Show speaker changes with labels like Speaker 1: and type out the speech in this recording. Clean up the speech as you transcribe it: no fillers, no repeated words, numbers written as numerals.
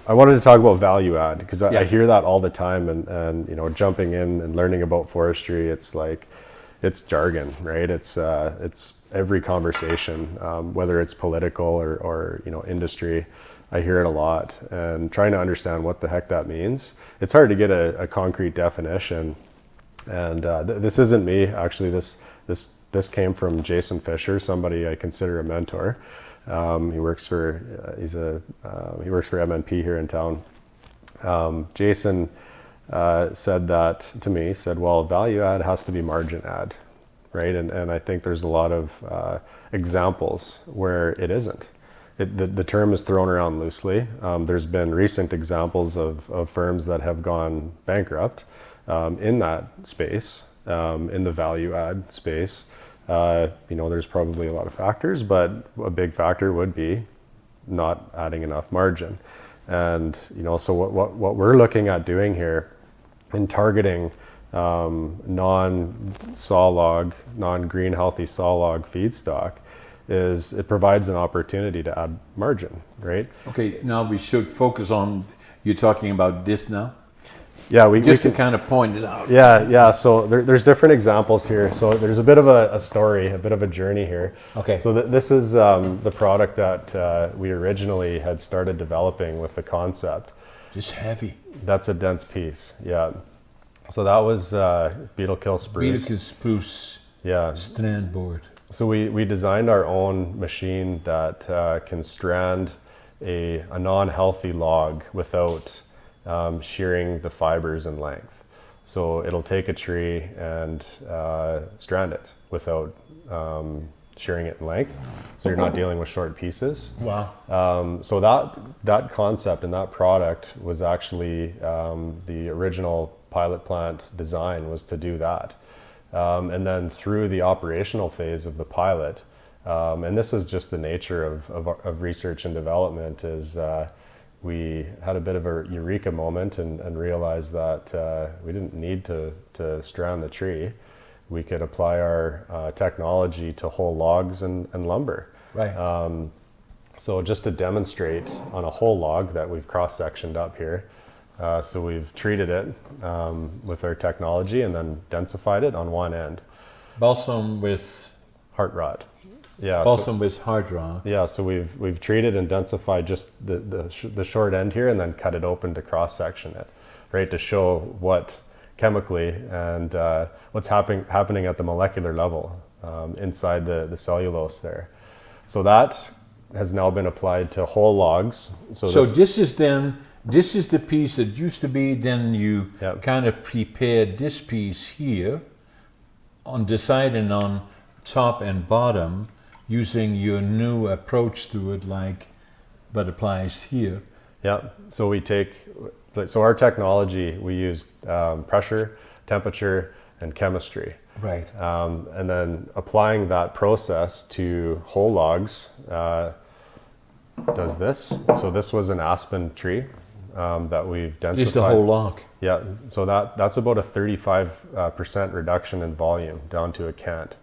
Speaker 1: I wanted to talk about value add because
Speaker 2: Yeah.
Speaker 1: I hear that all the time, and you know, jumping in and learning about forestry, it's like, it's jargon, right? It's every conversation, whether it's political or you know, industry. I hear it a lot, and trying to understand what the heck that means. It's hard to get a concrete definition. And this isn't me, actually. This came from Jason Fisher, somebody I consider a mentor. He works for MNP here in town. Jason said that to me. Said, "Well, value add has to be margin add, right?" And I think there's a lot of examples where it isn't. The term is thrown around loosely. There's been recent examples of firms that have gone bankrupt in that space, in the value add space. You know, there's probably a lot of factors, but a big factor would be not adding enough margin. And you know, so what we're looking at doing here in targeting non-sawlog, non-green healthy sawlog feedstock is it provides an opportunity to add margin, right?
Speaker 2: Okay, now we should focus on, you're talking about this now?
Speaker 1: Yeah,
Speaker 2: Just to kind of point it out.
Speaker 1: Yeah. So there's different examples here. So there's a bit of a story, a bit of a journey here.
Speaker 2: Okay.
Speaker 1: So this is the product that we originally had started developing with the concept.
Speaker 2: It's heavy.
Speaker 1: That's a dense piece, yeah. So that was beetle kill spruce.
Speaker 2: Beetle kill spruce.
Speaker 1: Yeah.
Speaker 2: Strand board.
Speaker 1: So we designed our own machine that can strand a non-healthy log without shearing the fibers in length. So it'll take a tree and strand it without shearing it in length. So you're not dealing with short pieces.
Speaker 2: Wow.
Speaker 1: So that concept and that product was actually the original pilot plant design was to do that. And then through the operational phase of the pilot, and this is just the nature of research and development, is we had a bit of a eureka moment and realized that we didn't need to strand the tree. We could apply our technology to whole logs and lumber.
Speaker 2: Right.
Speaker 1: So just to demonstrate on a whole log that we've cross-sectioned up here, so we've treated it with our technology and then densified it on one end.
Speaker 2: Balsam with
Speaker 1: heart rot. Yeah.
Speaker 2: Balsam with hard rot.
Speaker 1: Yeah. So we've treated and densified just the short end here, and then cut it open to cross-section it, right, to show what chemically and what's happening at the molecular level inside the cellulose there. So that has now been applied to whole logs.
Speaker 2: So this is the piece that used to be, then you kind of prepared this piece here on the side and on top and bottom using your new approach to it, like what applies here.
Speaker 1: Yeah, so our technology, we used pressure, temperature, and chemistry.
Speaker 2: Right.
Speaker 1: And then applying that process to whole logs does this. So this was an aspen tree that we've densified.
Speaker 2: Just the whole log.
Speaker 1: Yeah, so that's about a 35% reduction in volume down to a cant.